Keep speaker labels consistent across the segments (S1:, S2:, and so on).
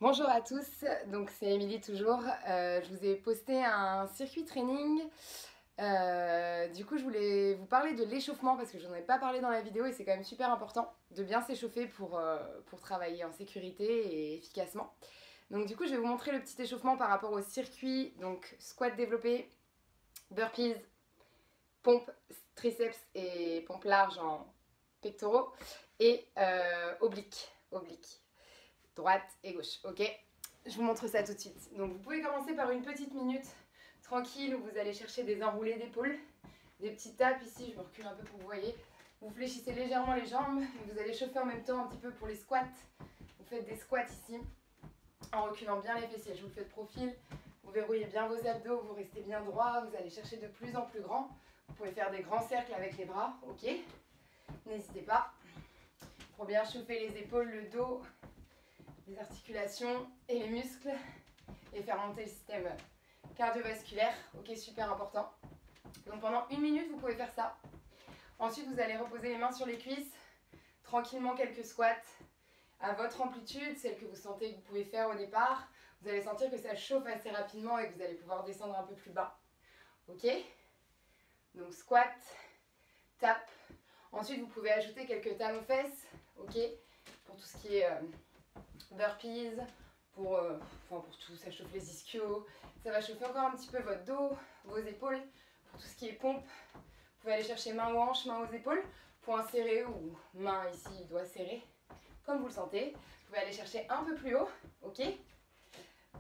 S1: Bonjour à tous, donc c'est Émilie toujours. Je vous ai posté un circuit training. Du coup, je voulais vous parler de l'échauffement parce que je n'en ai pas parlé dans la vidéo et c'est quand même super important de bien s'échauffer pour travailler en sécurité et efficacement. Donc du coup, je vais vous montrer le petit échauffement par rapport au circuit. Donc squat développé, burpees, pompe triceps et pompe large en pectoraux et oblique, droite et gauche, ok? Je vous montre ça tout de suite. Donc vous pouvez commencer par une petite minute tranquille où vous allez chercher des enroulés d'épaules, des petits tapes ici, je me recule un peu pour que vous voyez. Vous fléchissez légèrement les jambes et vous allez chauffer en même temps un petit peu pour les squats. Vous faites des squats ici en reculant bien les fessiers. Je vous le fais de profil, vous verrouillez bien vos abdos, vous restez bien droit, vous allez chercher de plus en plus grand. Vous pouvez faire des grands cercles avec les bras, ok? N'hésitez pas. Pour bien chauffer les épaules, le dos, les articulations et les muscles et faire monter le système cardiovasculaire, ok, super important. Donc pendant une minute, vous pouvez faire ça. Ensuite, vous allez reposer les mains sur les cuisses, tranquillement quelques squats à votre amplitude, celle que vous sentez que vous pouvez faire au départ. Vous allez sentir que ça chauffe assez rapidement et que vous allez pouvoir descendre un peu plus bas, ok? Donc squat, tap. Ensuite, vous pouvez ajouter quelques talons-fesses, ok, pour tout ce qui est burpees, pour tout, ça chauffe les ischios, ça va chauffer encore un petit peu votre dos, vos épaules. Pour tout ce qui est pompe, vous pouvez aller chercher main aux hanches, main aux épaules, point serré ou main ici, doigt serré, comme vous le sentez. Vous pouvez aller chercher un peu plus haut, ok?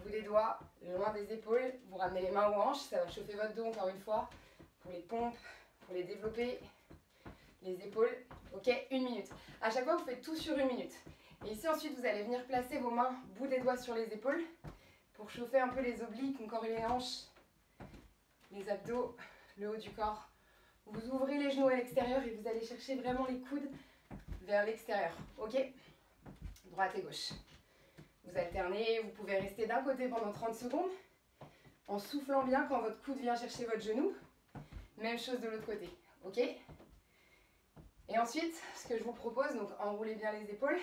S1: Bout des doigts, loin des épaules, vous ramenez les mains aux hanches, ça va chauffer votre dos encore une fois, pour les pompes, pour les développer, les épaules, ok? Une minute. À chaque fois, vous faites tout sur une minute. Et ici, ensuite, vous allez venir placer vos mains, bout des doigts sur les épaules, pour chauffer un peu les obliques, encore les hanches, les abdos, le haut du corps. Vous ouvrez les genoux à l'extérieur et vous allez chercher vraiment les coudes vers l'extérieur, ok? Droite et gauche. Vous alternez, vous pouvez rester d'un côté pendant 30 secondes, en soufflant bien quand votre coude vient chercher votre genou. Même chose de l'autre côté, ok? Et ensuite, ce que je vous propose, donc enroulez bien les épaules,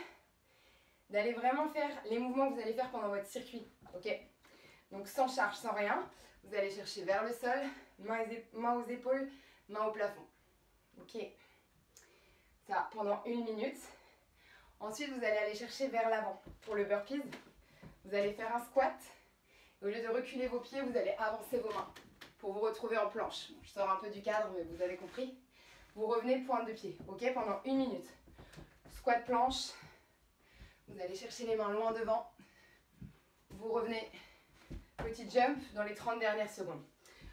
S1: d'aller vraiment faire les mouvements que vous allez faire pendant votre circuit, ok? Donc sans charge, sans rien, vous allez chercher vers le sol, main aux épaules, main au plafond, ok? Ça, pendant une minute. Ensuite, vous allez aller chercher vers l'avant. Pour le burpees, vous allez faire un squat. Au lieu de reculer vos pieds, vous allez avancer vos mains pour vous retrouver en planche. Je sors un peu du cadre, mais vous avez compris. Vous revenez pointe de pied, ok? Pendant une minute. Squat planche. Vous allez chercher les mains loin devant. Vous revenez, petit jump dans les 30 dernières secondes.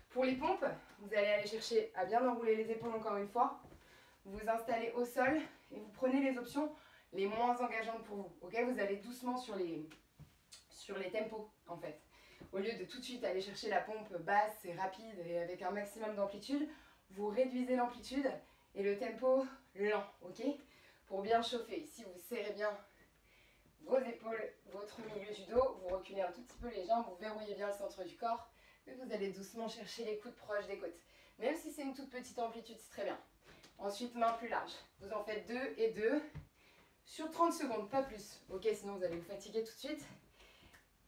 S1: Pour les pompes, vous allez aller chercher à bien enrouler les épaules encore une fois. Vous vous installez au sol et vous prenez les options les moins engageantes pour vous. Ok, vous allez doucement sur les tempos en fait. Au lieu de tout de suite aller chercher la pompe basse et rapide et avec un maximum d'amplitude, vous réduisez l'amplitude et le tempo lent, ok? Pour bien chauffer. Ici, vous serrez bien vos épaules, votre milieu du dos, vous reculez un tout petit peu les jambes, vous verrouillez bien le centre du corps, et vous allez doucement chercher les coudes proches des côtes. Même si c'est une toute petite amplitude, c'est très bien. Ensuite, main plus large. Vous en faites 2 et 2 sur 30 secondes, pas plus. Ok, sinon vous allez vous fatiguer tout de suite.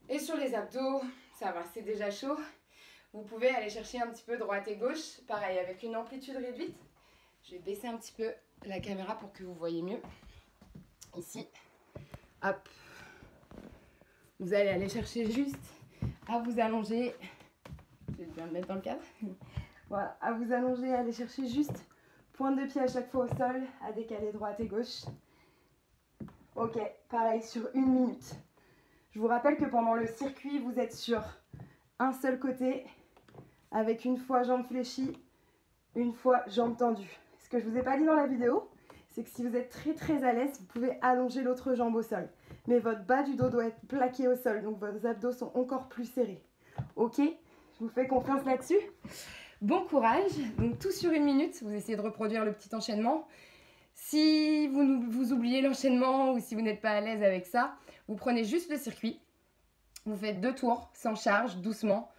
S1: Et sur les abdos, ça va, c'est déjà chaud. Vous pouvez aller chercher un petit peu droite et gauche, pareil, avec une amplitude réduite. Je vais baisser un petit peu la caméra pour que vous voyez mieux. Ici, hop. Vous allez aller chercher juste à vous allonger. Je vais bien me mettre dans le cadre. Voilà, à vous allonger, aller chercher juste pointe de pied à chaque fois au sol, à décaler droite et gauche. Ok, pareil sur une minute. Je vous rappelle que pendant le circuit, vous êtes sur un seul côté, avec une fois jambe fléchie, une fois jambe tendue. Ce que je ne vous ai pas dit dans la vidéo, c'est que si vous êtes très à l'aise, vous pouvez allonger l'autre jambe au sol. Mais votre bas du dos doit être plaqué au sol, donc vos abdos sont encore plus serrés. Ok? Je vous fais confiance là-dessus. Bon courage. Donc tout sur une minute, vous essayez de reproduire le petit enchaînement. Si vous oubliez l'enchaînement ou si vous n'êtes pas à l'aise avec ça, vous prenez juste le circuit. Vous faites 2 tours sans charge, doucement.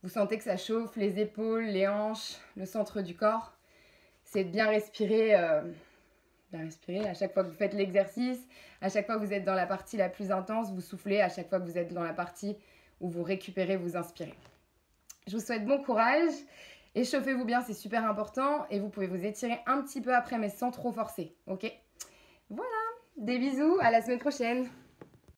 S1: Vous sentez que ça chauffe les épaules, les hanches, le centre du corps. C'est de bien respirer Bien respirer. À chaque fois que vous faites l'exercice, à chaque fois que vous êtes dans la partie la plus intense, vous soufflez. À chaque fois que vous êtes dans la partie où vous récupérez, vous inspirez. Je vous souhaite bon courage. Échauffez-vous bien, c'est super important. Et vous pouvez vous étirer un petit peu après, mais sans trop forcer. Ok? Voilà. Des bisous. À la semaine prochaine.